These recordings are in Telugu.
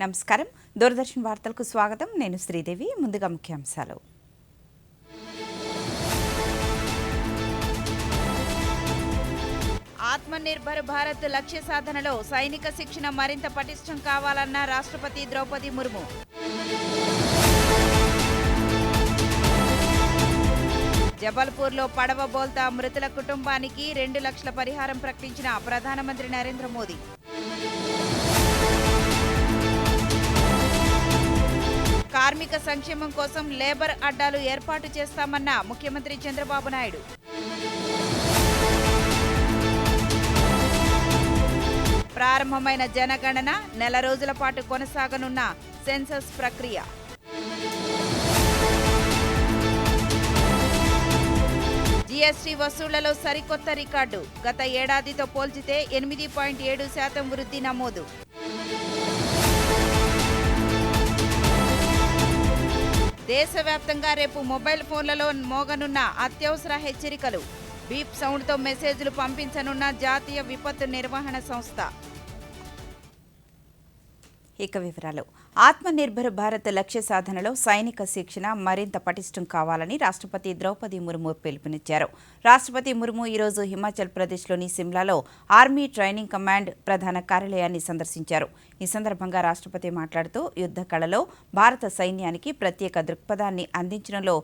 నమస్కారం. దూరదర్శన్ వార్తలకు స్వాగతం. నేను శ్రీదేవి. ముందుగా ముఖ్యాంశాలు. ఆత్మనిర్భర్ భారత్ లక్ష్య సాధనలో సైనిక శిక్షణ మరింత పటిష్టం కావాలన్న రాష్ట్రపతి ద్రౌపది ముర్ము. జబల్పూర్లో పడవ బోల్తా మృతుల కుటుంబానికి 2 లక్షల పరిహారం ప్రకటించిన ప్రధానమంత్రి నరేంద్ర మోదీ. కార్మిక సంక్షేమం కోసం లేబర్ అడ్డాలు ఏర్పాటు చేస్తామన్న ముఖ్యమంత్రి చంద్రబాబు నాయుడు. ప్రారంభమైన జనగణన నెల రోజుల పాటు కొనసాగనున్న సెన్సస్ ప్రక్రియ. జీఎస్టీ వసూళ్లలో సరికొత్త రికార్డు. గత ఏడాదితో పోల్చితే 8.7% వృద్ధి నమోదు. దేశవ్యాప్తంగా రేపు మొబైల్ ఫోన్లలో మోగనున్న అత్యవసర హెచ్చరికలు. బీప్ సౌండ్తో మెసేజ్లు పంపించనున్న జాతీయ విపత్తు నిర్వహణ సంస్థ. ఇక వివరాలు. ఆత్మనిర్భర్ భారత్ లక్ష్య సాధనలో సైనిక శిక్షణ మరింత పటిష్టం కావాలని రాష్ట్రపతి ద్రౌపది ముర్ము పిలుపునిచ్చారు. రాష్ట్రపతి ముర్ము ఈరోజు హిమాచల్ ప్రదేశ్లోని సిమ్లాలో ఆర్మీ ట్రైనింగ్ కమాండ్ ప్రధాన కార్యాలయాన్ని సందర్శించారు. ఈ సందర్భంగా రాష్ట్రపతి మాట్లాడుతూ యుద్ధ కళలో భారత సైన్యానికి ప్రత్యేక దృక్పథాన్ని అందించడంలో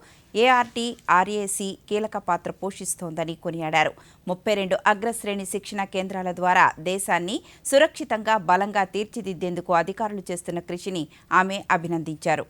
ARTRAC కీలక పాత్ర పోషిస్తోందని కొనియాడారు. 32 అగ్రశ్రేణి శిక్షణ కేంద్రాల ద్వారా దేశాన్ని సురక్షితంగా బలంగా తీర్చిదిద్దేందుకు అధికారులు చేస్తున్న కృషిని ఆమె అభినందించారు.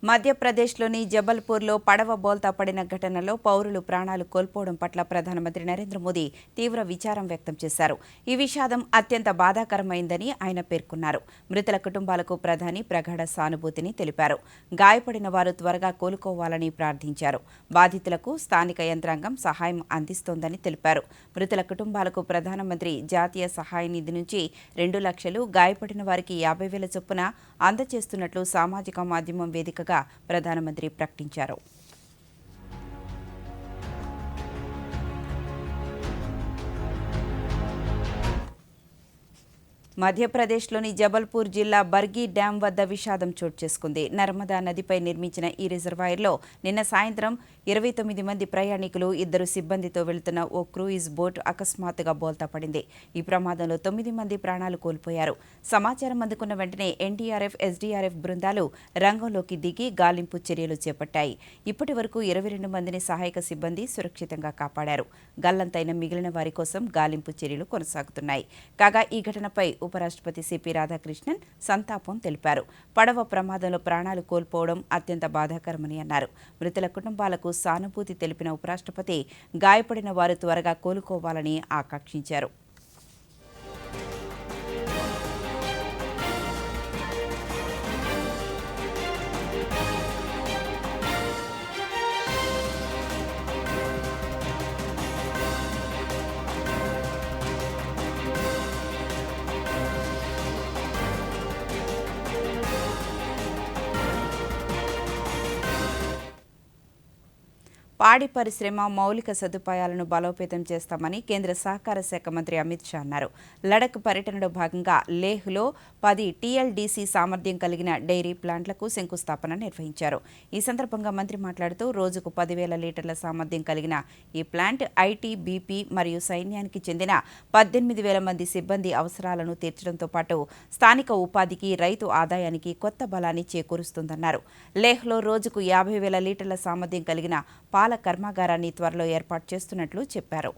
మధ్యప్రదేశ్లోని జబల్పూర్లో పడవ బోల్తా పడిన ఘటనలో పౌరులు ప్రాణాలు కోల్పోవడం పట్ల ప్రధానమంత్రి నరేంద్ర మోదీ తీవ్ర విచారం వ్యక్తం చేశారు. ఈ విషాదం అత్యంత బాధాకరమైందని ఆయన పేర్కొన్నారు. మృతుల కుటుంబాలకు ప్రధాని ప్రగాఢ సానుభూతిని తెలిపారు. గాయపడిన వారు త్వరగా కోలుకోవాలని ప్రార్థించారు. బాధితులకు స్థానిక యంత్రాంగం సహాయం అందిస్తోందని తెలిపారు. మృతుల కుటుంబాలకు ప్రధానమంత్రి జాతీయ సహాయ నిధి నుంచి 2 లక్షలు, గాయపడిన వారికి 50,000 చొప్పున అందజేస్తున్నట్లు సామాజిక మాధ్యమం వేదికగా ప్రధానమంత్రి ప్రకటించారు. మధ్యప్రదేశ్లోని జబల్పూర్ జిల్లా బర్గి డ్యాం వద్ద విషాదం చోటు చేసుకుంది. నర్మదా నదిపై నిర్మించిన ఈ రిజర్వాయర్లో నిన్న సాయంత్రం 29 మంది ప్రయాణికులు, 2 సిబ్బందితో వెళుతున్న ఓ క్రూయిజ్ బోట్ అకస్మాత్తుగా బోల్తా పడింది. ఈ ప్రమాదంలో 9 మంది ప్రాణాలు కోల్పోయారు. సమాచారం అందుకున్న వెంటనే NDRF, SDRF బృందాలు రంగంలోకి దిగి గాలింపు చర్యలు చేపట్టాయి. ఇప్పటి వరకు 22 మందిని సహాయక సిబ్బంది సురక్షితంగా కాపాడారు. గల్లంతైన మిగిలిన వారి కోసం గాలింపు చర్యలు కొనసాగుతున్నాయి. కాగా ఈ ఘటనపై ఉపరాష్ట్రపతి సిపి రాధాకృష్ణన్ సంతాపం తెలిపారు. పడవ ప్రమాదంలో ప్రాణాలు కోల్పోవడం అత్యంత బాధాకరమని అన్నారు. మృతుల కుటుంబాలకు సానుభూతి తెలిపిన ఉపరాష్ట్రపతి గాయపడిన వారు త్వరగా కోలుకోవాలని ఆకాంక్షించారు. పాడి పరిశ్రమ మౌలిక సదుపాయాలను బలోపేతం చేస్తామని కేంద్ర సహకార శాఖ మంత్రి అమిత్ షా అన్నారు. లడఖ్ పర్యటనలో భాగంగా లేహ్లో 10 TLDC సామర్థ్యం కలిగిన డైరీ ప్లాంట్లకు శంకుస్థాపన నిర్వహించారు. ఈ సందర్భంగా మంత్రి మాట్లాడుతూ రోజుకు 10,000 లీటర్ల సామర్థ్యం కలిగిన ఈ ప్లాంట్ IT, BP మరియు సైన్యానికి చెందిన 18,000 మంది సిబ్బంది అవసరాలను తీర్చడంతో పాటు స్థానిక ఉపాధికి, రైతు ఆదాయానికి కొత్త బలాన్ని చేకూరుస్తుందన్నారు. లేహ్లో రోజుకు 50,000 లీటర్ల సామర్థ్యం కలిగిన పాల కర్మాగారాన్ని త్వరలో ఏర్పాటు చేస్తున్నట్లు చెప్పారు.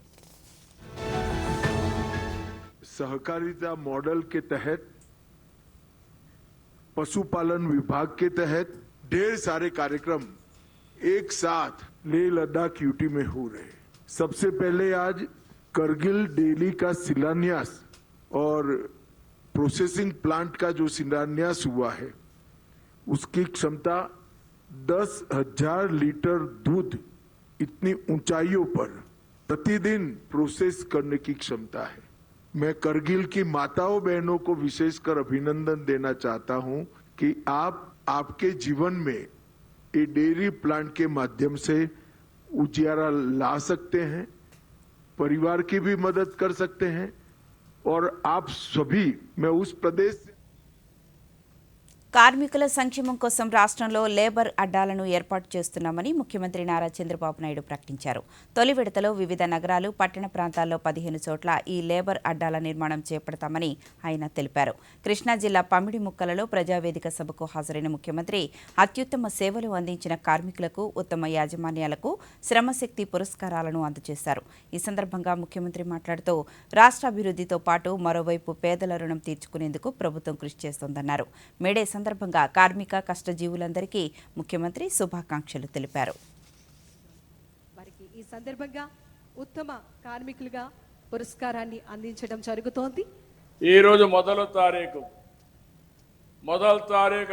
सहकारिता मॉडल के तहत पशुपालन विभाग के तहत ढेर सारे कार्यक्रम एक साथ लेह लद्दाख यूटी में हो रहे। सबसे पहले आज करगिल डेयरी का शिलान्यास और प्रोसेसिंग प्लांट का जो शिलान्यास हुआ है उसकी क्षमता 10,000 लीटर दूध इतनी ऊंचाइयों पर प्रतिदिन प्रोसेस करने की क्षमता है। मैं करगिल की माताओं बहनों को विशेषकर अभिनंदन देना चाहता हूं कि आप आपके जीवन में ये डेयरी प्लांट के माध्यम से उजियारा ला सकते हैं, परिवार की भी मदद कर सकते हैं और आप सभी मैं उस प्रदेश కార్మికుల సంక్షేమం కోసం రాష్ట్రంలో లేబర్ అడ్డాలను ఏర్పాటు చేస్తున్నామని ముఖ్యమంత్రి నారా చంద్రబాబు నాయుడు ప్రకటించారు. తొలి విడతలో వివిధ నగరాలు, పట్టణ ప్రాంతాల్లో 15 చోట్ల ఈ లేబర్ అడ్డాల నిర్మాణం చేపడతామని ఆయన తెలిపారు. కృష్ణా జిల్లా పమిడి ముక్కలలో ప్రజావేదిక సభకు హాజరైన ముఖ్యమంత్రి అత్యుత్తమ సేవలు అందించిన కార్మికులకు, ఉత్తమ యాజమాన్యాలకు శ్రమశక్తి పురస్కారాలను అందజేశారు. ఈ సందర్భంగా ముఖ్యమంత్రి మాట్లాడుతూ రాష్ట్రాభివృద్ధితో పాటు మరోవైపు పేదల రుణం తీర్చుకునేందుకు ప్రభుత్వం కృషి చేస్తోందన్నారు. మేడే సందర్భంగా కార్మిక కష్టజీవులందరికీ ముఖ్యమంత్రి శుభాకాంక్షలు తెలిపారు. వారికి ఈ సందర్భంగా ఉత్తమ కార్మికులుగా పురస్కారాన్ని అందించడం జరుగుతోంది. ఈ రోజు మొదటి తారీఖు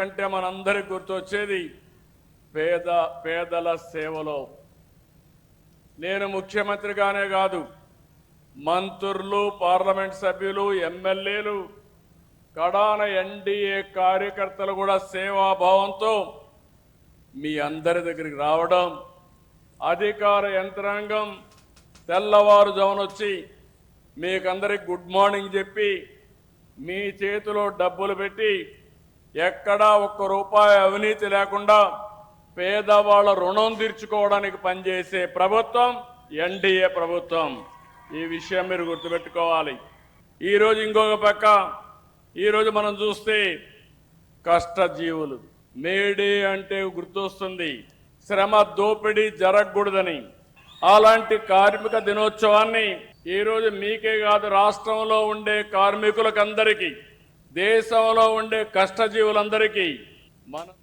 అంటే మనందరికి గుర్తొచ్చేది పేదల సేవలో. నేను ముఖ్యమంత్రిగానే కాదు, మంత్రులు, పార్లమెంట్ సభ్యులు, ఎమ్మెల్యేలు, కడాన ఎన్డీఏ కార్యకర్తలు కూడా సేవాభావంతో మీ అందరి దగ్గరికి రావడం, అధికార యంత్రాంగం తెల్లవారుజామునొచ్చి మీకందరికి గుడ్ మార్నింగ్ చెప్పి మీ చేతిలో డబ్బులు పెట్టి ఎక్కడా ఒక్క రూపాయి అవినీతి లేకుండా పేదవాళ్ళ రుణం తీర్చుకోవడానికి పనిచేసే ప్రభుత్వం ఎన్డీఏ ప్రభుత్వం. ఈ విషయం మీరు గుర్తుపెట్టుకోవాలి. ఈరోజు ఇంకొక పక్క ఈరోజు మనం చూస్తే కష్టజీవులు, మేడే అంటే గుర్తొస్తుంది శ్రమ దోపిడీ జరగకూడదని. అలాంటి కార్మిక దినోత్సవాన్ని ఈరోజు మీకే కాదు, రాష్ట్రంలో ఉండే కార్మికులకందరికీ, దేశంలో ఉండే కష్టజీవులందరికీ మనం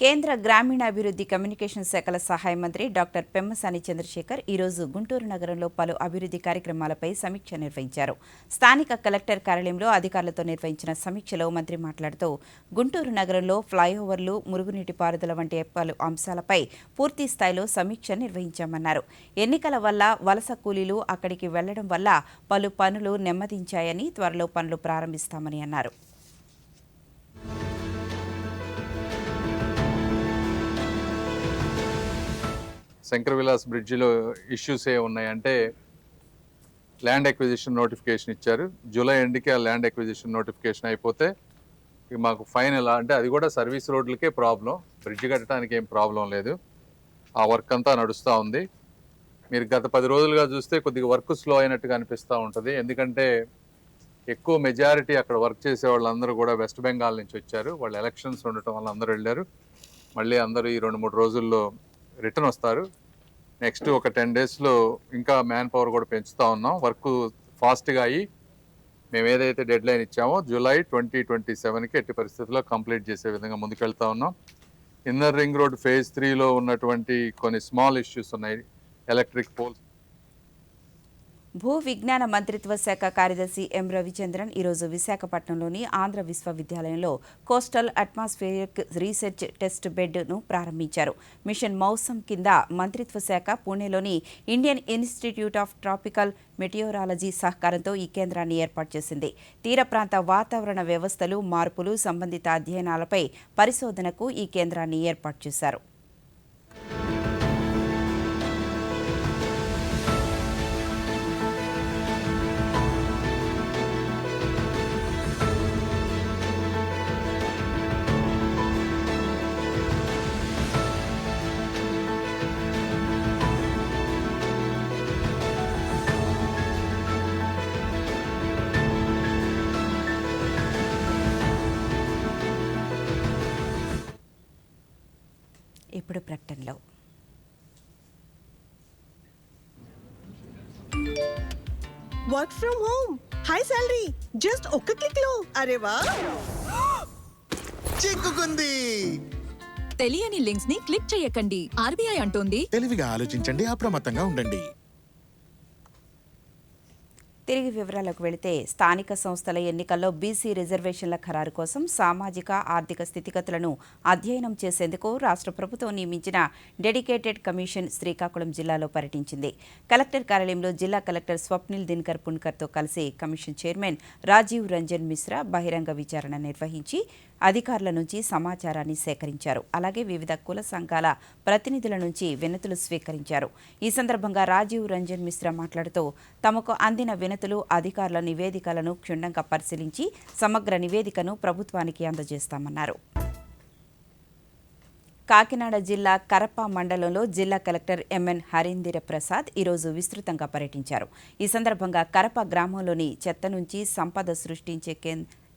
కేంద్ర గ్రామీణాభివృద్ధి కమ్యూనికేషన్ శాఖల సహాయ మంత్రి డాక్టర్ పెమ్మసాని చంద్రశేఖర్ ఈరోజు గుంటూరు నగరంలో పలు అభివృద్ధి కార్యక్రమాలపై సమీక్ష నిర్వహించారు. స్థానిక కలెక్టర్ కార్యాలయంలో అధికారులతో నిర్వహించిన సమీక్షలో మంత్రి మాట్లాడుతూ గుంటూరు నగరంలో ఫ్లైఓవర్లు, మురుగునీటి పారుదల వంటి పలు అంశాలపై పూర్తి స్థాయిలో సమీక్ష నిర్వహించామన్నారు. ఎన్నికల వల్ల వలస కూలీలు అక్కడికి వెళ్లడం వల్ల పలు పనులు నెమ్మదించాయని, త్వరలో పనులు ప్రారంభిస్తామని అన్నారు. శంకర్ విలాస్ బ్రిడ్జిలో ఇష్యూస్ ఏ ఉన్నాయంటే ల్యాండ్ ఎక్విజిషన్ నోటిఫికేషన్ ఇచ్చారు. జూలై ఎండ్కి ఆ ల్యాండ్ ఎక్విజిషన్ నోటిఫికేషన్ అయిపోతే ఇక మాకు ఫైనల్, అంటే అది కూడా సర్వీస్ రోడ్లకే ప్రాబ్లం, బ్రిడ్జ్ కట్టడానికి ఏం ప్రాబ్లం లేదు. ఆ వర్క్ అంతా నడుస్తూ ఉంది. మీరు గత 10 రోజులుగా చూస్తే కొద్దిగా వర్క్ స్లో అయినట్టుగా అనిపిస్తూ ఉంటుంది. ఎందుకంటే ఎక్కువ మెజారిటీ అక్కడ వర్క్ చేసే వాళ్ళందరూ కూడా వెస్ట్ బెంగాల్ నుంచి వచ్చారు. వాళ్ళు ఎలక్షన్స్ ఉండటం వల్ల అందరూ వెళ్ళారు. మళ్ళీ అందరూ ఈ 2-3 రోజుల్లో రిటర్న్ వస్తారు. నెక్స్ట్ ఒక 10 డేస్లో ఇంకా మ్యాన్ పవర్ కూడా పెంచుతూ ఉన్నాం. వర్క్ ఫాస్ట్గా అయ్యి మేము ఏదైతే డెడ్ లైన్ ఇచ్చామో జూలై 2027కి ఎట్టి పరిస్థితుల్లో కంప్లీట్ చేసే విధంగా ముందుకెళ్తా ఉన్నాం. ఇన్నర్ రింగ్ రోడ్ ఫేజ్ 3లో ఉన్నటువంటి కొన్ని స్మాల్ ఇష్యూస్ ఉన్నాయి. Electric poles. భూ విజ్ఞాన మంత్రిత్వ శాఖ కార్యదర్శి ఎం రవిచంద్రన్ ఈరోజు విశాఖపట్నంలోని ఆంధ్ర విశ్వవిద్యాలయంలో కోస్టల్ అట్మాస్ఫియరిక్ రీసెర్చ్ టెస్ట్ బెడ్ను ప్రారంభించారు. మిషన్ మౌసం కింద మంత్రిత్వ శాఖ పూణేలోని Indian Institute of Tropical Meteorology సహకారంతో ఈ కేంద్రాన్ని ఏర్పాటు చేసింది. తీర ప్రాంత వాతావరణ వ్యవస్థలు, మార్పులు, సంబంధిత అధ్యయనాలపై పరిశోధనకు ఈ కేంద్రాన్ని ఏర్పాటు చేశారు. ఇప్పుడు ప్రకటనలో work from home, high salary, just ఒక్క క్లిక్ లో. అరే వా, చిక్కుకుంది. తెలియని లింక్స్ ని క్లిక్ చేయకండి. ఆర్బీఐ అంటోంది తెలివిగా ఆలోచించండి, అప్రమత్తంగా ఉండండి. తిరిగి వివరాలకు వెళితే స్థానిక సంస్థల ఎన్నికల్లో బీసీ రిజర్వేషన్ల ఖరారు కోసం సామాజిక ఆర్థిక స్థితిగతులను అధ్యయనం చేసేందుకు రాష్ట్ర ప్రభుత్వం నియమించిన డెడికేటెడ్ కమిషన్ శ్రీకాకుళం జిల్లాలో పర్యటించింది. కలెక్టర్ కార్యాలయంలో జిల్లా కలెక్టర్ స్వప్నిల్ దినకర్ పుణ్కర్తో కలిసి కమిషన్ చైర్మన్ రాజీవ్ రంజన్ మిశ్రా బహిరంగ విచారణ నిర్వహించి అధికారుల నుంచి సమాచారాన్ని సేకరించారు. అలాగే వివిధ కుల సంఘాల ప్రతినిధుల నుంచి వినతులు స్వీకరించారు. ఈ సందర్భంగా రాజీవ్ రంజన్ మిశ్రా మాట్లాడుతూ తమకు అందిన వినతులు, అధికారుల నివేదికలను క్షుణ్ణంగా పరిశీలించి సమగ్ర నివేదికను ప్రభుత్వానికి అందజేస్తామన్నారు. కాకినాడ జిల్లా కరప మండలంలో జిల్లా కలెక్టర్ ఎంఎన్ హరీంద్ర ప్రసాద్ ఈరోజు విస్తృతంగా పర్యటించారు. ఈ సందర్భంగా కరప గ్రామంలోని చెత్త నుంచి సంపద సృష్టించే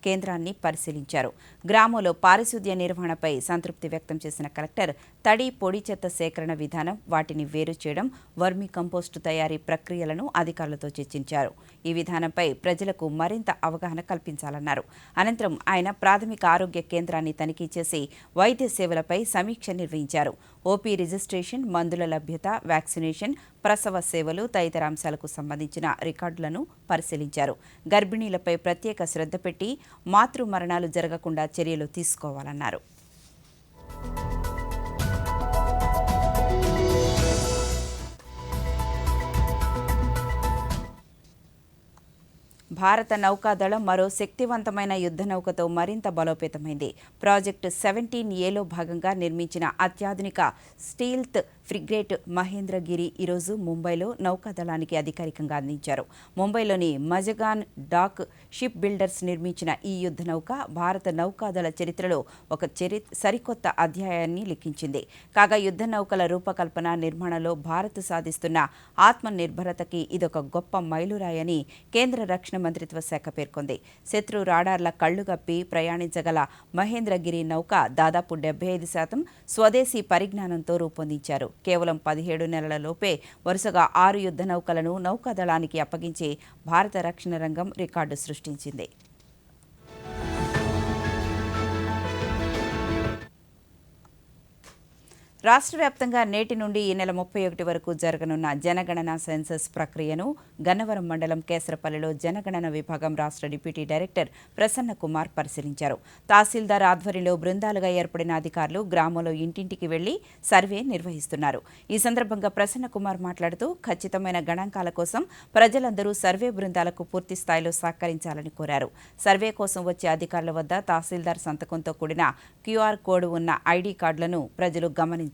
కేంద్రాన్ని పరిశీలించారు. గ్రామంలో పారిశుద్ధ్య నిర్వహణపై సంతృప్తి వ్యక్తం చేసిన కలెక్టర్ తడి, పొడి చెత్త సేకరణ విధానం, వాటిని వేరు చేయడం, వర్మీ కంపోస్టు తయారీ ప్రక్రియలను అధికారులతో చర్చించారు. ఈ విధానంపై ప్రజలకు మరింత అవగాహన కల్పించాలన్నారు. అనంతరం ఆయన ప్రాథమిక ఆరోగ్య కేంద్రాన్ని తనిఖీ చేసి వైద్య సేవలపై సమీక్ష నిర్వహించారు. ఓపీ రిజిస్ట్రేషన్, మందుల లభ్యత, వ్యాక్సినేషన్, ప్రసవ సేవలు తదితర అంశాలకు సంబంధించిన రికార్డులను పరిశీలించారు. గర్భిణీలపై ప్రత్యేక శ్రద్ధ పెట్టి మాతృ మరణాలు జరగకుండా చర్యలు తీసుకోవాలన్నారు. భారత నౌకాదళం మరో శక్తివంతమైన యుద్ధ నౌకతో మరింత బలోపేతమైంది. ప్రాజెక్టు 17Aలో భాగంగా నిర్మించిన అత్యాధునిక స్టీల్త్ ఫ్రిగేట్ మహేంద్రగిరి ఈరోజు ముంబైలో నౌకాదళానికి అధికారికంగా అందించారు. ముంబైలోని మజగాన్ డాక్ షిప్ బిల్డర్స్ నిర్మించిన ఈ యుద్ధ నౌక భారత నౌకాదళ చరిత్రలో ఒక సరికొత్త అధ్యాయాన్ని లిఖించింది. కాగా యుద్ధ నౌకల రూపకల్పన, నిర్మాణంలో భారత్ సాధిస్తున్న ఆత్మనిర్భరతకి ఇదొక గొప్ప మైలురాయని కేంద్ర రక్షణ మంత్రిత్వ శాఖ పేర్కొంది. శత్రు రాడార్ల కళ్లుగప్పి ప్రయాణించగల మహేంద్రగిరి నౌక దాదాపు 75% స్వదేశీ పరిజ్ఞానంతో రూపొందించారు. కేవలం 17 నెలల లోపే వరుసగా 6 యుద్ధ నౌకలను నౌకాదళానికి అప్పగించి భారత రక్షణ రంగం రికార్డు సృష్టించింది. రాష్ట్ర వ్యాప్తంగా నేటి నుండి ఈ నెల 31 వరకు జరగనున్న జనగణన సెన్సస్ ప్రక్రియను గన్నవరం మండలం కేసరపల్లిలో జనగణన విభాగం రాష్ట్ర డిప్యూటీ డైరెక్టర్ ప్రసన్న కుమార్ పరిశీలించారు. తహసీల్దార్ ఆధ్వర్యంలో బృందాలుగా ఏర్పడిన అధికారులు గ్రామంలో ఇంటింటికి వెళ్లి సర్వే నిర్వహిస్తున్నారు. ఈ సందర్భంగా ప్రసన్న కుమార్ మాట్లాడుతూ ఖచ్చితమైన గణాంకాల కోసం ప్రజలందరూ సర్వే బృందాలకు పూర్తి స్థాయిలో సహకరించాలని కోరారు. సర్వే కోసం వచ్చే అధికారుల వద్ద తహసీల్దార్ సంతకంతో కూడిన క్యూఆర్ కోడ్ ఉన్న ఐడి కార్డులను ప్రజలు గమనించాలన్నారు.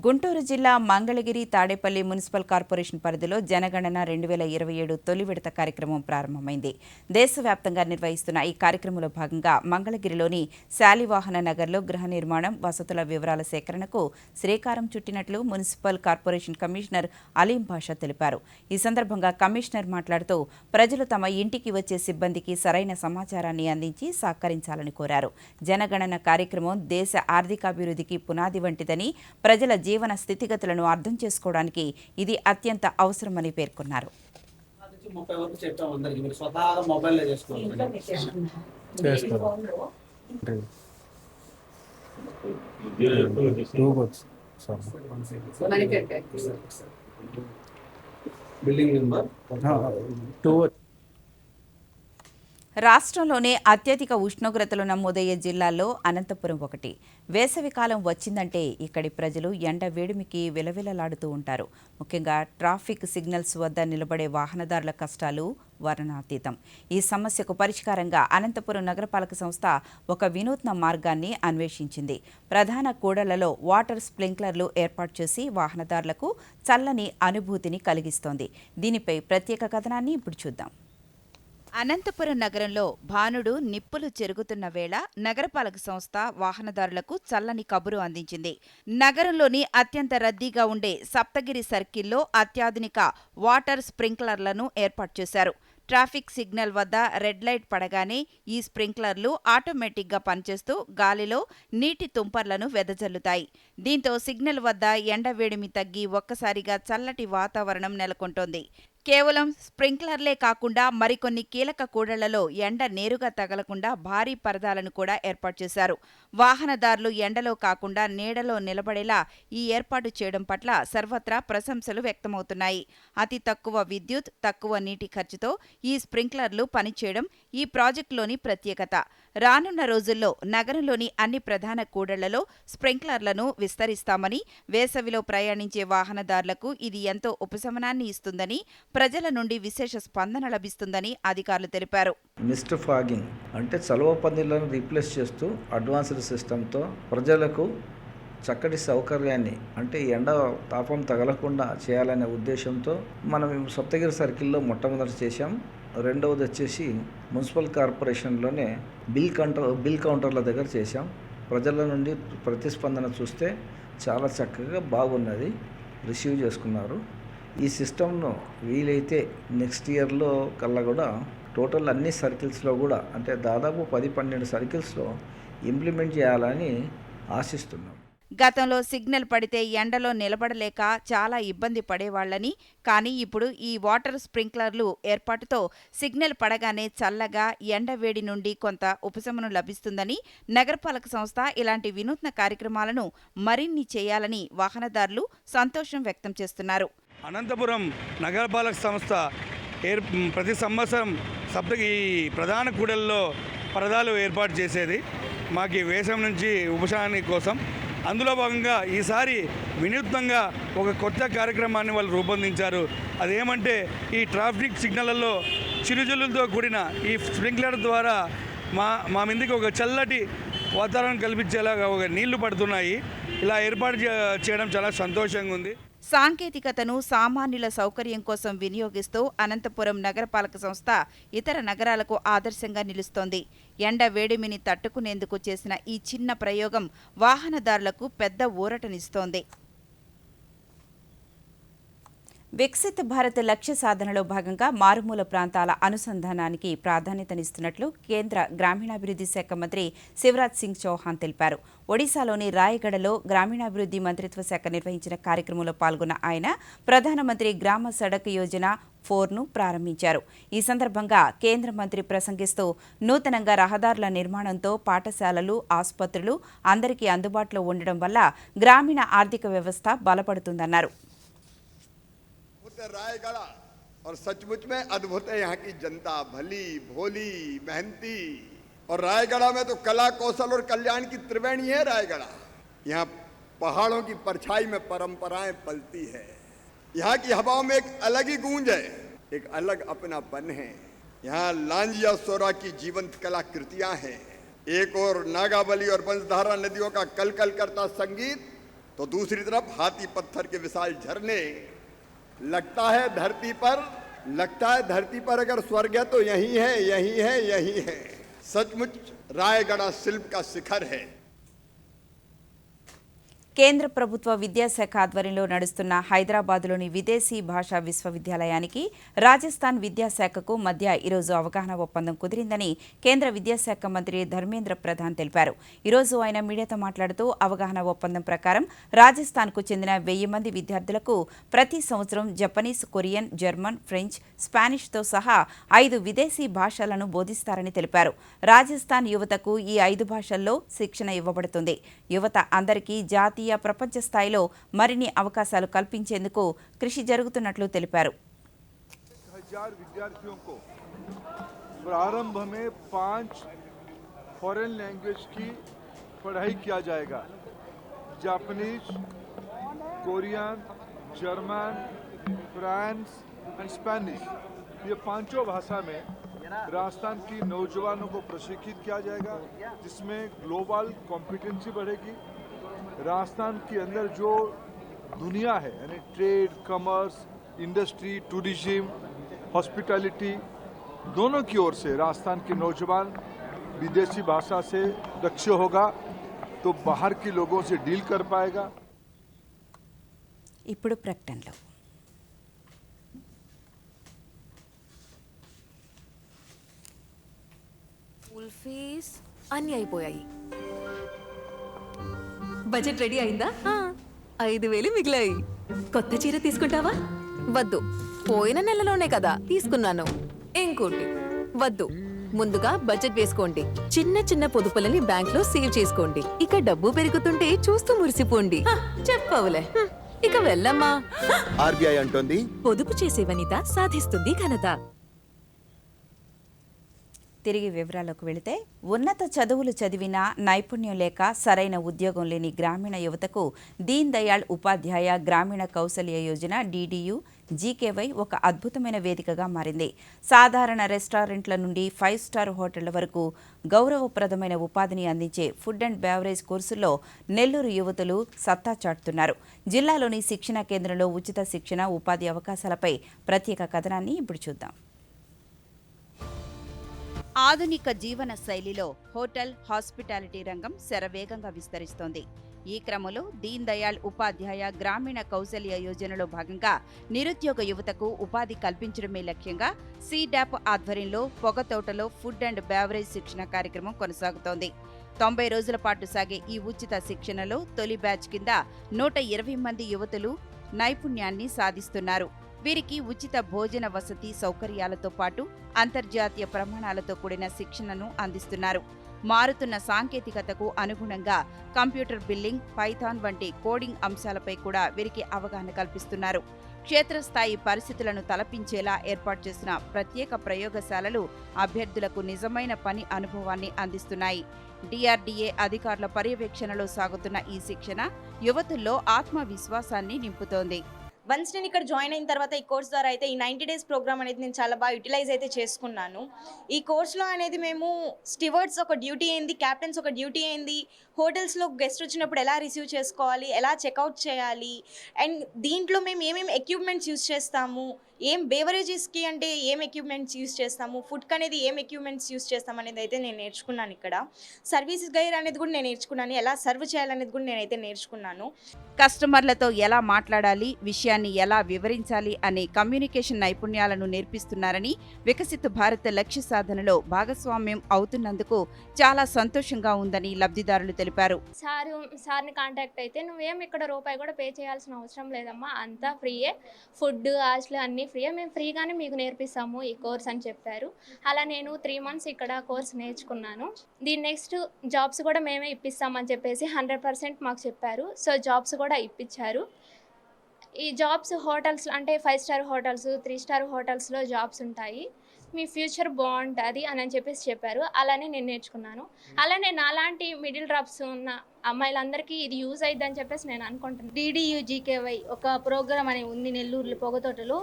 గుంటూరు జిల్లా మంగళగిరి, తాడేపల్లి మున్సిపల్ కార్పొరేషన్ పరిధిలో జనగణన 2027 తొలి విడత కార్యక్రమం ప్రారంభమైంది. దేశవ్యాప్తంగా నిర్వహిస్తున్న ఈ కార్యక్రమంలో భాగంగా మంగళగిరిలోని శాలివాహన నగర్లో గృహ నిర్మాణం, వసతుల వివరాల సేకరణకు శ్రీకారం చుట్టినట్లు మున్సిపల్ కార్పొరేషన్ కమిషనర్ అలీం బాషా తెలిపారు. ఈ సందర్భంగా కమిషనర్ మాట్లాడుతూ ప్రజలు తమ ఇంటికి వచ్చే సిబ్బందికి సరైన సమాచారాన్ని అందించి సహకరించాలని కోరారు. జనగణన కార్యక్రమం దేశ ఆర్థికాభివృద్ధికి పునాది వంటిదని, ప్రజల జీవన స్థితిగతులను అర్థం చేసుకోవడానికి ఇది అత్యంత అవసరమని పేర్కొన్నారు. 30 వరకు చెప్పాము అందరికి, మీరు స్వతహాగా మొబైల్లో చేసుకోవాలి. బిల్డింగ్ నెంబర్ రాష్ట్రంలోనే అత్యధిక ఉష్ణోగ్రతలు నమోదయ్యే జిల్లాల్లో అనంతపురం ఒకటి. వేసవికాలం వచ్చిందంటే ఇక్కడి ప్రజలు ఎండ వేడిమికి విలవిలలాడుతూ ఉంటారు. ముఖ్యంగా ట్రాఫిక్ సిగ్నల్స్ వద్ద నిలబడే వాహనదారుల కష్టాలు వర్ణనాతీతం. ఈ సమస్యకు పరిష్కారంగా అనంతపురం నగరపాలక సంస్థ ఒక వినూత్న మార్గాన్ని అన్వేషించింది. ప్రధాన కూడళ్లలో వాటర్ స్ప్రింక్లర్లు ఏర్పాటు చేసి వాహనదారులకు చల్లని అనుభూతిని కలిగిస్తోంది. దీనిపై ప్రత్యేక కథనాన్ని ఇప్పుడు చూద్దాం. అనంతపురం నగరంలో భానుడు నిప్పులు చెరుగుతున్న వేళ నగరపాలక సంస్థ వాహనదారులకు చల్లని కబురు అందించింది. నగరంలోని అత్యంత రద్దీగా ఉండే సప్తగిరి సర్కిల్లో అత్యాధునిక వాటర్ స్ప్రింక్లర్లను ఏర్పాటు చేశారు. ట్రాఫిక్ సిగ్నల్ వద్ద రెడ్ లైట్ పడగానే ఈ స్ప్రింక్లర్లు ఆటోమేటిక్గా పనిచేస్తూ గాలిలో నీటి తుంపర్లను వెదజల్లుతాయి. దీంతో సిగ్నల్ వద్ద ఎండవేడిమి తగ్గి ఒక్కసారిగా చల్లటి వాతావరణం నెలకొంటోంది. కేవలం స్ప్రింక్లర్లే కాకుండా మరికొన్ని కీలక కూడళ్లలో ఎండ నేరుగా తగలకుండా భారీ పరదాలను కూడా ఏర్పాటు చేశారు. వాహనదారులు ఎండలో కాకుండా నీడలో నిలబడేలా ఈ ఏర్పాటు చేయడం పట్ల సర్వత్రా ప్రశంసలు వ్యక్తమవుతున్నాయి. అతి తక్కువ విద్యుత్, తక్కువ నీటి ఖర్చుతో ఈ స్ప్రింక్లర్లు పనిచేయడం ఈ ప్రాజెక్టులోని ప్రత్యేకత. రానున్న రోజుల్లో నగరంలోని అన్ని ప్రధాన కూడళ్లలో స్ప్రింక్లర్లను విస్తరిస్తామని, వేసవిలో ప్రయాణించే వాహనదారులకు ఇది ఎంతో ఉపశమనాన్ని ఇస్తుందని, ప్రజల నుండి విశేష స్పందన లభిస్తుందని అధికారులు తెలిపారు. మిస్ట్ ఫాగింగ్ అంటే చలువ పందిళ్లను రీప్లేస్ చేస్తూ అడ్వాన్స్డ్ సిస్టంతో ప్రజలకు చక్కటి సౌకర్యాన్ని అంటే ఎండ తాపం తగలకుండా చేయాలనే ఉద్దేశంతో మనం సప్తగిరి సర్కిల్లో మొట్టమొదటి చేశాం. రెండవది వచ్చేసి మున్సిపల్ కార్పొరేషన్లోనే బిల్ కౌంటర్ల దగ్గర చేశాం. ప్రజల నుండి ప్రతిస్పందన చూస్తే చాలా చక్కగా బాగున్నది, రిసీవ్ చేసుకున్నారు. ఈ సిస్టమ్ను వీలైతే నెక్స్ట్ ఇయర్లో కల్లా కూడా టోటల్ అన్ని సర్కిల్స్లో కూడా అంటే దాదాపు 10-12 సర్కిల్స్లో ఇంప్లిమెంట్ చేయాలని ఆశిస్తున్నాం. గతంలో సిగ్నల్ పడితే ఎండలో నిలబడలేక చాలా ఇబ్బంది పడేవాళ్లని, కానీ ఇప్పుడు ఈ వాటర్ స్ప్రింక్లర్లు ఏర్పాటుతో సిగ్నల్ పడగానే చల్లగా ఎండవేడి నుండి కొంత ఉపశమనం లభిస్తుందని, నగరపాలక సంస్థ ఇలాంటి వినూత్న కార్యక్రమాలను మరిన్ని చేయాలని వాహనదారులు సంతోషం వ్యక్తం చేస్తున్నారు. అనంతపురం నగరపాలక సంస్థ ప్రతి సంవత్సరం ఈ ప్రధాన కూడల్లో పరదాలు ఏర్పాటు చేసేది మాకు వేసవి నుంచి ఉపశమనం కోసం. అందులో భాగంగా ఈసారి వినూత్నంగా ఒక కొత్త కార్యక్రమాన్ని వాళ్ళు రూపొందించారు. అదేమంటే ఈ ట్రాఫిక్ సిగ్నళ్లలో చిరుజల్లులతో కూడిన ఈ స్ప్రింక్లర్ ద్వారా మా మీదకి ఒక చల్లటి వాతావరణం కల్పించేలాగా ఒక నీళ్లు పడుతున్నాయి. ఇలా ఏర్పాటు చేయడం చాలా సంతోషంగా ఉంది. సాంకేతికతను సామాన్యుల సౌకర్యం కోసం వినియోగిస్తూ అనంతపురం నగరపాలక సంస్థ ఇతర నగరాలకు ఆదర్శంగా నిలుస్తోంది. ఎండ వేడిమిని తట్టుకునేందుకు చేసిన ఈ చిన్న ప్రయోగం వాహనదారులకు పెద్ద ఊరటనిస్తోంది. వికసిత భారత్ లక్ష్య సాధనలో భాగంగా మారుమూల ప్రాంతాల అనుసంధానానికి ప్రాధాన్యతనిస్తున్నట్లు కేంద్ర గ్రామీణాభివృద్ధి శాఖ మంత్రి శివరాజ్ సింగ్ చౌహాన్ తెలిపారు. ఒడిశాలోని రాయగడలో గ్రామీణాభివృద్ధి మంత్రిత్వ శాఖ నిర్వహించిన కార్యక్రమంలో పాల్గొన్న ఆయన ప్రధానమంత్రి గ్రామ సడక్ యోజన 4ను ప్రారంభించారు. ఈ సందర్భంగా కేంద్ర మంత్రి ప్రసంగిస్తూ నూతనంగా రహదారుల నిర్మాణంతో పాఠశాలలు, ఆసుపత్రులు అందరికీ అందుబాటులో ఉండడం వల్ల గ్రామీణ ఆర్థిక వ్యవస్థ బలపడుతుందన్నారు. रायगढ़ और सचमुच में अद्भुत है। यहाँ की जनता भली भोली मेहनती और रायगढ़ में तो कला कौशल और कल्याण की त्रिवेणी है रायगढ़। यहाँ पहाड़ों की परछाई में परंपराएं पलती है। यहाँ की हवाओं में एक अलग ही गूंज है, एक अलग अपनापन है। यहाँ लांजिया सोरा की जीवंत कलाकृतियां हैं। एक और नागावली और बंसधारा नदियों का कलकल करता संगीत, तो दूसरी तरफ हाथी पत्थर के विशाल झरने। लगता है धरती पर अगर स्वर्ग है तो यही है, यही है, यही है। सचमुच रायगढ़ शिल्प का शिखर है। కేంద్ర ప్రభుత్వ విద్యాశాఖ ఆధ్వర్యంలో నడుస్తున్న హైదరాబాద్లోని విదేశీ భాషా విశ్వవిద్యాలయానికి రాజస్థాన్ విద్యాశాఖకు మధ్య ఈరోజు అవగాహన ఒప్పందం కుదిరిందని కేంద్ర విద్యాశాఖ మంత్రి ధర్మేంద్ర ప్రధాన్ తెలిపారు. ఈరోజు ఆయన మీడియాతో మాట్లాడుతూ అవగాహన ఒప్పందం ప్రకారం రాజస్థాన్కు చెందిన 1000 మంది విద్యార్థులకు ప్రతి సంవత్సరం జపనీస్, కొరియన్, జర్మన్, ఫ్రెంచ్, స్పానిష్తో సహా 5 విదేశీ భాషలను బోధిస్తారని తెలిపారు. రాజస్థాన్ యువతకు ఈ 5 భాషల్లో శిక్షణ ఇవ్వబడుతుంది. యువత అందరికీ జాతీయ, ప్రపంచ స్థాయిలో మరిన్ని అవకాశాలు కల్పించేందుకు కృషి జరుగుతున్నట్లు తెలిపారు. 1000 विद्यार्थियों को प्रारंभ में 5 फॉरेन लैंग्वेज की पढ़ाई किया जाएगा। Japanese, Korean, German, France and Spanish, ये 5 भाषा में राजस्थान की नौजवानों को प्रशिक्षित किया जाएगा, जिसमें ग्लोबल कॉम्पिटेंसी बढ़ेगी। राजस्थान के अंदर जो दुनिया है यानी trade, commerce, industry, tourism, hospitality, दोनों की ओर से राजस्थान के नौजवान विदेशी भाषा से दक्ष होगा तो बाहर के लोगों से डील कर पाएगा। ఇప్పుడు ప్రకటనలో స్కూల్ ఫీస్ అన్నీ అయిపోయాయి. బడ్జెట్ రెడీ అయిందా? 5000 మిగిలాయి. కొత్త చీర తీసుకుంటావా? వద్దు, పోయిన నెలలోనే కదా తీసుకున్నాను. ఇంకోటి వద్దు. ముందుగా బడ్జెట్ వేసుకోండి. చిన్న చిన్న పొదుపులని బ్యాంక్లో సేవ్ చేసుకోండి. ఇక డబ్బు పెరుగుతుంటే చూస్తూ మురిసిపోండి. చెప్పవులే, ఇక వెళ్ళమ్మా. ఆర్బీఐ అంటోంది, పొదుపు చేసే వనిత సాధిస్తుంది ఘనత. తిరిగి వివరాలకు వెళితే, ఉన్నత చదువులు చదివినా నైపుణ్యం లేక సరైన ఉద్యోగం లేని గ్రామీణ యువతకు దీన్ దయాళ్ ఉపాధ్యాయ గ్రామీణ కౌశల్య యోజన DDU GKY ఒక అద్భుతమైన వేదికగా మారింది. సాధారణ రెస్టారెంట్ల నుండి 5 స్టార్ హోటళ్ల వరకు గౌరవప్రదమైన ఉపాధిని అందించే ఫుడ్ అండ్ బెవరేజ్ కోర్సుల్లో నెల్లూరు యువతులు సత్తా చాటుతున్నారు. జిల్లాలోని శిక్షణా కేంద్రంలో ఉచిత శిక్షణ, ఉపాధి అవకాశాలపై ప్రత్యేక కథనాన్ని ఇప్పుడు చూద్దాం. ఆధునిక జీవన శైలిలో హోటల్, హాస్పిటాలిటీ రంగం శరవేగంగా విస్తరిస్తోంది. ఈ క్రమంలో దీన్ దయాళ్ ఉపాధ్యాయ గ్రామీణ కౌశల్య యోజనలో భాగంగా నిరుద్యోగ యువతకు ఉపాధి కల్పించడమే లక్ష్యంగా CDAP ఆధ్వర్యంలో పొగతోటలో ఫుడ్ అండ్ బెవరేజ్ శిక్షణ కార్యక్రమం కొనసాగుతోంది. 90 రోజుల పాటు సాగే ఈ ఉచిత శిక్షణలో తొలి బ్యాచ్ కింద 120 మంది యువతులు నైపుణ్యాన్ని సాధిస్తున్నారు. వీరికి ఉచిత భోజన వసతి సౌకర్యాలతో పాటు అంతర్జాతీయ ప్రమాణాలతో కూడిన శిక్షణను అందిస్తున్నారు. మారుతున్న సాంకేతికతకు అనుగుణంగా కంప్యూటర్ బిల్లింగ్, పైథాన్ వంటి కోడింగ్ అంశాలపై కూడా వీరికి అవగాహన కల్పిస్తున్నారు. క్షేత్రస్థాయి పరిస్థితులను తలపించేలా ఏర్పాటు చేసిన ప్రత్యేక ప్రయోగశాలలు అభ్యర్థులకు నిజమైన పని అనుభవాన్ని అందిస్తున్నాయి. DRDA అధికారుల పర్యవేక్షణలో సాగుతున్న ఈ శిక్షణ యువతుల్లో ఆత్మవిశ్వాసాన్ని నింపుతోంది. వన్స్ నేను ఇక్కడ జాయిన్ అయిన తర్వాత ఈ కోర్స్ ద్వారా అయితే ఈ 90 డేస్ ప్రోగ్రామ్ అనేది నేను చాలా బాగా యూటిలైజ్ అయితే చేసుకున్నాను. ఈ కోర్స్లో అనేది మేము స్టివర్డ్స్ ఒక డ్యూటీ ఏంది, క్యాప్టెన్స్ ఒక డ్యూటీ ఏంది, హోటల్స్లో గెస్ట్ వచ్చినప్పుడు ఎలా రిసీవ్ చేసుకోవాలి, ఎలా చెక్అవుట్ చేయాలి, అండ్ దీంట్లో మేము ఏమేమి ఎక్విప్మెంట్స్ యూస్ చేస్తాము, ఏం బేవరేజెస్కి అంటే ఏం ఎక్విప్మెంట్స్ యూస్ చేస్తాము, ఫుడ్కి అనేది ఏం ఎక్విప్మెంట్స్ యూస్ చేస్తాం అనేది అయితే నేను నేర్చుకున్నాను. ఇక్కడ సర్వీస్ గైర్ అనేది కూడా నేను నేర్చుకున్నాను, ఎలా సర్వ్ చేయాలనేది కూడా నేనైతే నేర్చుకున్నాను. కస్టమర్లతో ఎలా మాట్లాడాలి, విషయాన్ని ఎలా వివరించాలి అనే కమ్యూనికేషన్ నైపుణ్యాలను నేర్పిస్తున్నారని, వికసిత భారత్ లక్ష్య సాధనలో భాగస్వామ్యం అవుతున్నందుకు చాలా సంతోషంగా ఉందని లబ్ధిదారులు తెలిపారు. సార్ని కాంటాక్ట్ అయితే నువ్వేం ఇక్కడ రూపాయి కూడా పే చేయాల్సిన అవసరం లేదమ్మా, అంతా ఫ్రీయే, ఫుడ్, హాస్టల్ అన్నీ ఫ్రీయే, మేము ఫ్రీగానే మీకు నేర్పిస్తాము ఈ కోర్స్ అని చెప్పారు. అలా నేను 3 మంత్స్ ఇక్కడ కోర్స్ నేర్చుకున్నాను. దీని నెక్స్ట్ జాబ్స్ కూడా మేమే ఇప్పిస్తామని చెప్పేసి 100% మాకు చెప్పారు. సో జాబ్స్ కూడా ఇప్పించారు. ఈ జాబ్స్ హోటల్స్ అంటే 5 స్టార్ హోటల్స్, 3 స్టార్ హోటల్స్లో జాబ్స్ ఉంటాయి, మీ ఫ్యూచర్ బాగుంటుంది అని చెప్పేసి చెప్పారు. అలానే నేను నేర్చుకున్నాను. అలానే నాలాంటి మిడిల్ డ్రాప్స్ ఉన్న అమ్మాయిలందరికీ ఇది యూజ్ అయిద్దని చెప్పేసి నేను అనుకుంటున్నాను. DDU GKY ఒక ప్రోగ్రామ్ అనేది ఉంది నెల్లూరులో పొగతోటలో.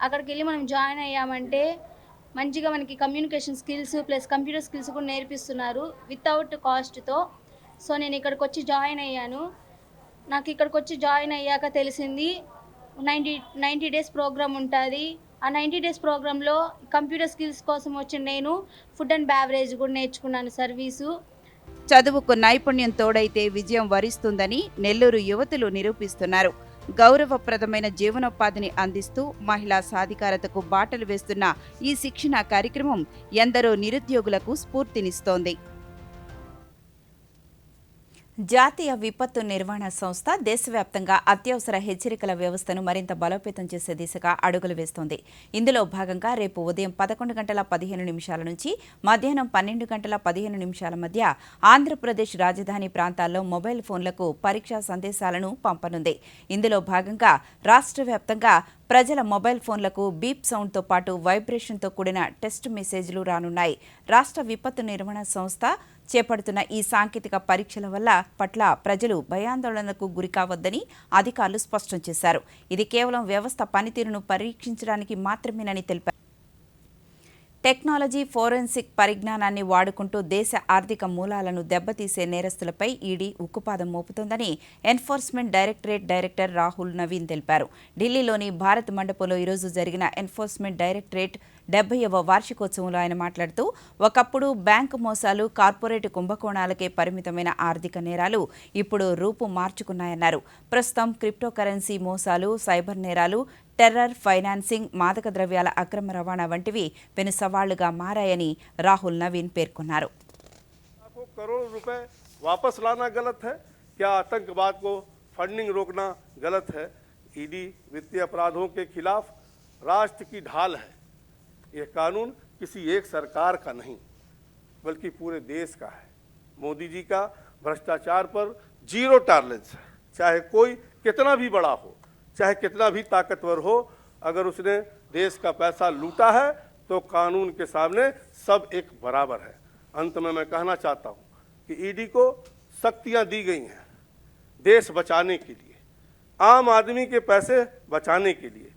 అక్కడికి వెళ్ళి మనం జాయిన్ అయ్యామంటే మంచిగా మనకి communication skills plus computer skills కూడా నేర్పిస్తున్నారు వితౌట్ కాస్ట్తో. సో నేను ఇక్కడికి వచ్చి జాయిన్ అయ్యాను. నాకు ఇక్కడికి వచ్చి జాయిన్ అయ్యాక తెలిసింది 90 డేస్ ప్రోగ్రామ్ ఉంటుంది. ఆ 90 డేస్ ప్రోగ్రాంలో కంప్యూటర్ స్కిల్స్ కోసం వచ్చిన నేను ఫుడ్ అండ్ బెవరేజ్ కూడా నేర్చుకున్నాను సర్వీసు. చదువుకు నైపుణ్యం తోడైతే విజయం వరిస్తుందని నెల్లూరు యువతులు నిరూపిస్తున్నారు. గౌరవప్రదమైన జీవనోపాధిని అందిస్తూ మహిళా సాధికారతకు బాటలు వేస్తున్న ఈ శిక్షణా కార్యక్రమం ఎందరో నిరుద్యోగులకు స్ఫూర్తినిస్తోంది. జాతీయ విపత్తు నిర్వహణ సంస్థ దేశవ్యాప్తంగా అత్యవసర హెచ్చరికల వ్యవస్థను మరింత బలోపేతం చేసే దిశగా అడుగులు వేస్తోంది. ఇందులో భాగంగా రేపు ఉదయం 11:15 నుంచి మధ్యాహ్నం 12:15 మధ్య ఆంధ్రప్రదేశ్ రాజధాని ప్రాంతాల్లో మొబైల్ ఫోన్లకు పరీక్షా సందేశాలను పంపనుంది. ఇందులో భాగంగా రాష్ట్ర వ్యాప్తంగా ప్రజల మొబైల్ ఫోన్లకు బీప్ సౌండ్తో పాటు వైబ్రేషన్తో కూడిన టెస్ట్ మెసేజ్లు రానున్నాయి. రాష్ట్ర విపత్తు నిర్వహణ సంస్థ చేపడుతున్న ఈ సాంకేతిక పరీక్షల పట్ల ప్రజలు భయాందోళనకు గురికావద్దని అధికారులు స్పష్టం చేశారు. ఇది కేవలం వ్యవస్థ పనితీరును పరీక్షించడానికి మాత్రమేనని తెలిపారు. టెక్నాలజీ, ఫోరెన్సిక్ పరిజ్ఞానాన్ని వాడుకుంటూ దేశ ఆర్థిక మూలాలను దెబ్బతీసే నేరస్తులపై ఈడీ ఉక్కుపాదం మోపుతోందని Enforcement Directorate director Rahul Naveen తెలిపారు. ఢిల్లీలోని భారత్ మండపంలో ఈరోజు జరిగిన ఎన్ఫోర్స్మెంట్ డైరెక్టరేట్ 70వ వార్షికోత్సవంలో ఆయన మాట్లాడుతూ, ఒకప్పుడు బ్యాంకు మోసాలు, కార్పొరేట్ కుంభకోణాలకే పరిమితమైన ఆర్థిక నేరాలు ఇప్పుడు రూపు మార్చుకున్నాయన్నారు. ప్రస్తుతం క్రిప్టోకరెన్సీ మోసాలు, సైబర్ నేరాలు, టెర్రర్, ఫైనాన్సింగ్, మాదక ద్రవ్యాల అక్రమ రవాణా వంటివి పెను సవాళ్లుగా మారాయని రాహుల్ నవీన్ పేర్కొన్నారు. करोड़ रुपए वापस लाना गलत है क्या? आतंकवाद को फंडिंग रोकना गलत है? ईडी वित्तीय अपराधों के खिलाफ राष्ट्र की ढाल है। यह कानून किसी एक सरकार का नहीं बल्कि पूरे देश का है। मोदी जी का भ्रष्टाचार पर जीरो टॉलरेंस है। चाहे कोई कितना भी बड़ा हो, चाहे कितना भी ताकतवर हो, अगर उसने देश का पैसा लूटा है तो कानून के सामने सब एक बराबर है। अंत में मैं कहना चाहता हूं कि ईडी को शक्तियां दी गई हैं देश बचाने के लिए, आम आदमी के पैसे बचाने के लिए,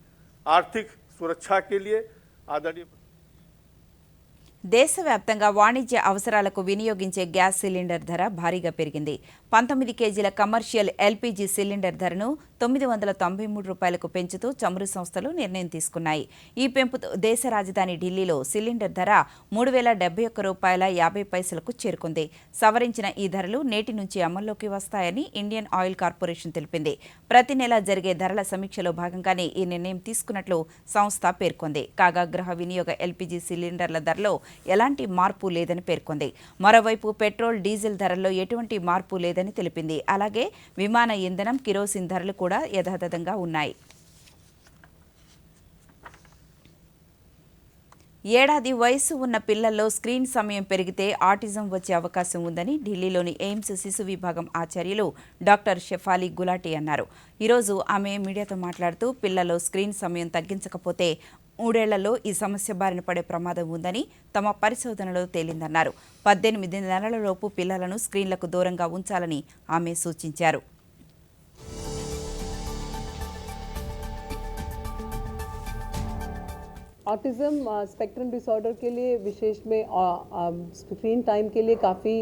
आर्थिक सुरक्षा के लिए। आदरणीय దేశవ్యాప్తంగా వాణిజ్య అవసరాలకు వినియోగించే గ్యాస్ సిలిండర్ ధర భారీగా పెరిగింది. 19 కేజీల కమర్షియల్ ఎల్పీజీ సిలిండర్ ధరను 993 రూపాయలకు పెంచుతూ చమురు సంస్థలు నిర్ణయం తీసుకున్నాయి. ఈ పెంపుతో దేశ రాజధాని ఢిల్లీలో సిలిండర్ ధర 3071 రూపాయల 50 పైసలకు చేరుకుంది. సవరించిన ఈ ధరలు నేటి నుంచి అమల్లోకి వస్తాయని ఇండియన్ ఆయిల్ కార్పొరేషన్ తెలిపింది. ప్రతి నెల జరిగే ధరల సమీక్షలో భాగంగానే ఈ నిర్ణయం తీసుకున్నట్లు సంస్థ పేర్కొంది. కాగా గృహ వినియోగ ఎల్పీజీ సిలిండర్ల ధరలో ఎలాంటి మార్పు లేదని పేర్కొంది. మరోవైపు పెట్రోల్, డీజిల్ ధరల్లో ఎటువంటి మార్పు లేదని తెలిపింది. అలాగే విమాన ఇంధనం, కిరోసిన్ ధరలు కూడా యథాతథంగా ఉన్నాయి. ఏడాది వయసు ఉన్న పిల్లల్లో స్క్రీన్ సమయం పెరిగితే ఆటిజం వచ్చే అవకాశం ఉందని ఢిల్లీలోని ఎయిమ్స్ శిశు విభాగం ఆచార్యులు డాక్టర్ షెఫాలి గులాటీ అన్నారు. ఈరోజు ఆమె మీడియాతో మాట్లాడుతూ పిల్లల్లో స్క్రీన్ సమయం తగ్గించకపోతే 3 ఏళ్లలో ఈ సమస్య బారిన పడే ప్రమాదం ఉందని తమ పరిశోధనలో తేలిందన్నారు. 18 నెలలలోపు పిల్లలను స్క్రీన్లకు దూరంగా ఉంచాలని ఆమె సూచించారు. ऑटिज़म स्पेक्ट्रम डिसऑर्डर के लिए विशेष में स्क्रीन टाइम के लिए काफ़ी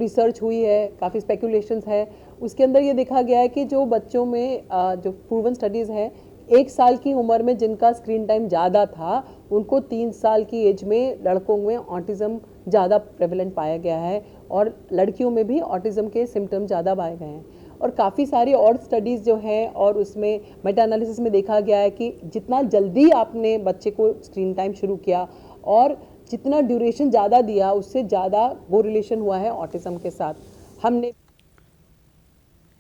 रिसर्च हुई है, काफ़ी स्पेकुलेशंस है. उसके अंदर ये देखा गया है कि जो बच्चों में जो प्रूवन स्टडीज़ हैं, 1 साल की उम्र में जिनका स्क्रीन टाइम ज़्यादा था उनको 3 साल की एज में लड़कों में ऑटिज़म ज़्यादा प्रेवलेंट पाया गया है और लड़कियों में भी ऑटिज़म के सिम्टम्स ज़्यादा पाए गए हैं. और काफ़ी सारी और स्टडीज़ जो हैं और उसमें मेटा एनालिसिस में देखा गया है कि जितना जल्दी आपने बच्चे को स्क्रीन टाइम शुरू किया और जितना ड्यूरेशन ज़्यादा दिया उससे ज़्यादा कोरिलेशन हुआ है ऑटिज़म के साथ. हमने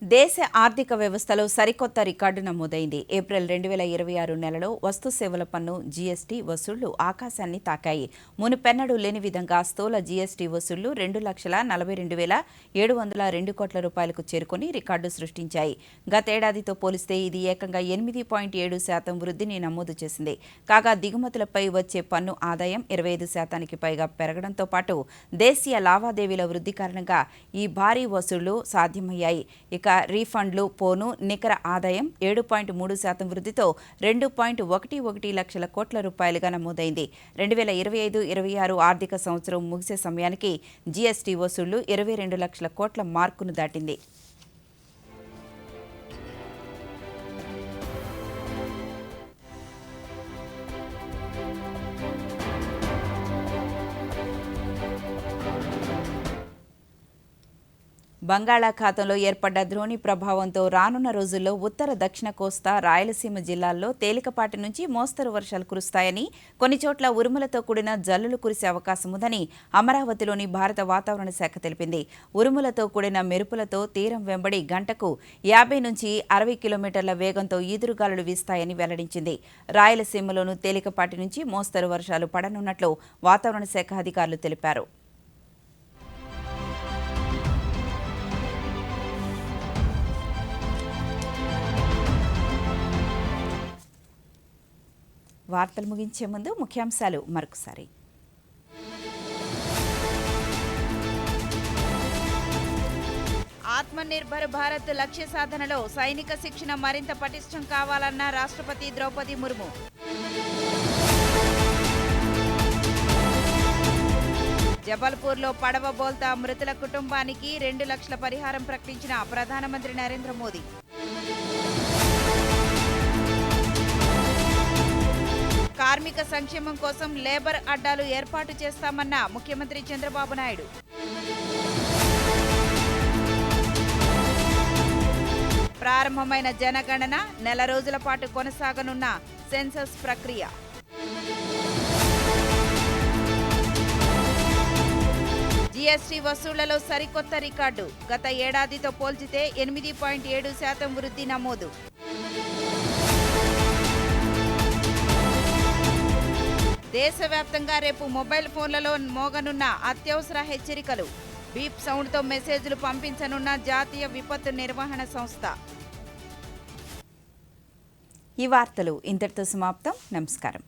దేశ ఆర్థిక వ్యవస్థలో సరికొత్త రికార్డు నమోదైంది. ఏప్రిల్ 2026 నెలలో వస్తు సేవల పన్ను జీఎస్టీ వసూళ్లు ఆకాశాన్ని తాకాయి. మునుపెన్నడూ లేని విధంగా స్థూల జీఎస్టీ వసూళ్లు 2,42,702 కోట్ల రూపాయలకు చేరుకుని రికార్డు సృష్టించాయి. గతేడాదితో పోలిస్తే ఇది ఏకంగా 8.7% వృద్ధిని నమోదు చేసింది. కాగా దిగుమతులపై వచ్చే పన్ను ఆదాయం 25% పైగా పెరగడంతో పాటు దేశీయ లావాదేవీల వృద్ధి కారణంగా ఈ భారీ వసూళ్లు సాధ్యమయ్యాయి. ఇక రీఫండ్లు పోను నికర ఆదాయం 7.3% వృద్ధితో 2.11 లక్షల కోట్ల రూపాయలుగా నమోదైంది. 2025-26 ఆర్థిక సంవత్సరం ముగిసే సమయానికి జీఎస్టీ వసూళ్లు 22 లక్షల కోట్ల మార్కును దాటింది. బంగాళాఖాతంలో ఏర్పడ్డ ద్రోణి ప్రభావంతో రానున్న రోజుల్లో ఉత్తర దక్షిణ కోస్తా, రాయలసీమ జిల్లాల్లో తేలికపాటి నుంచి మోస్తరు వర్షాలు కురుస్తాయని, కొన్ని చోట్ల ఉరుములతో కూడిన జల్లులు కురిసే అవకాశం ఉందని అమరావతిలోని భారత వాతావరణ శాఖ తెలిపింది. ఉరుములతో కూడిన మెరుపులతో తీరం వెంబడి గంటకు 50 నుంచి 60 కిలోమీటర్ల వేగంతో ఈదురుగాలులు వీస్తాయని వెల్లడించింది. రాయలసీమలోనూ తేలికపాటి నుంచి మోస్తరు వర్షాలు పడనున్నట్లు వాతావరణ శాఖ అధికారులు తెలిపారు. వార్తలు ముగించే ముందు ముఖ్యాంశాలు మరొకసారి. ఆత్మనిర్భర్ భారత్ లక్ష్య సాధనలో సైనిక శిక్షణ మరింత పటిష్టం కావాలన్న రాష్ట్రపతి ద్రౌపది ముర్ము. జబల్పూర్లో పడవ బోల్తా మృతుల కుటుంబానికి 2 లక్షల పరిహారం ప్రకటించిన ప్రధానమంత్రి నరేంద్ర మోదీ. కార్మిక సంక్షేమం కోసం లేబర్ అడ్డాలు ఏర్పాటు చేస్తామన్న ముఖ్యమంత్రి చంద్రబాబు నాయుడు. ప్రారంభమైన జనగణన నెల రోజుల పాటు కొనసాగనున్న సెన్సస్ ప్రక్రియ. జీఎస్టీ వసూళ్లలో సరికొత్త రికార్డు. గత ఏడాదితో పోల్చితే 8.7% వృద్ధి నమోదు. దేశవ్యాప్తంగా రేపు మొబైల్ ఫోన్లలో మోగనున్న అత్యవసర హెచ్చరికలు. బీప్ సౌండ్తో మెసేజ్లు పంపించనున్న జాతీయ విపత్తు నిర్వహణ సంస్థ. ఈ వార్తలు ఇంతటితో సమాప్తం. నమస్కారం.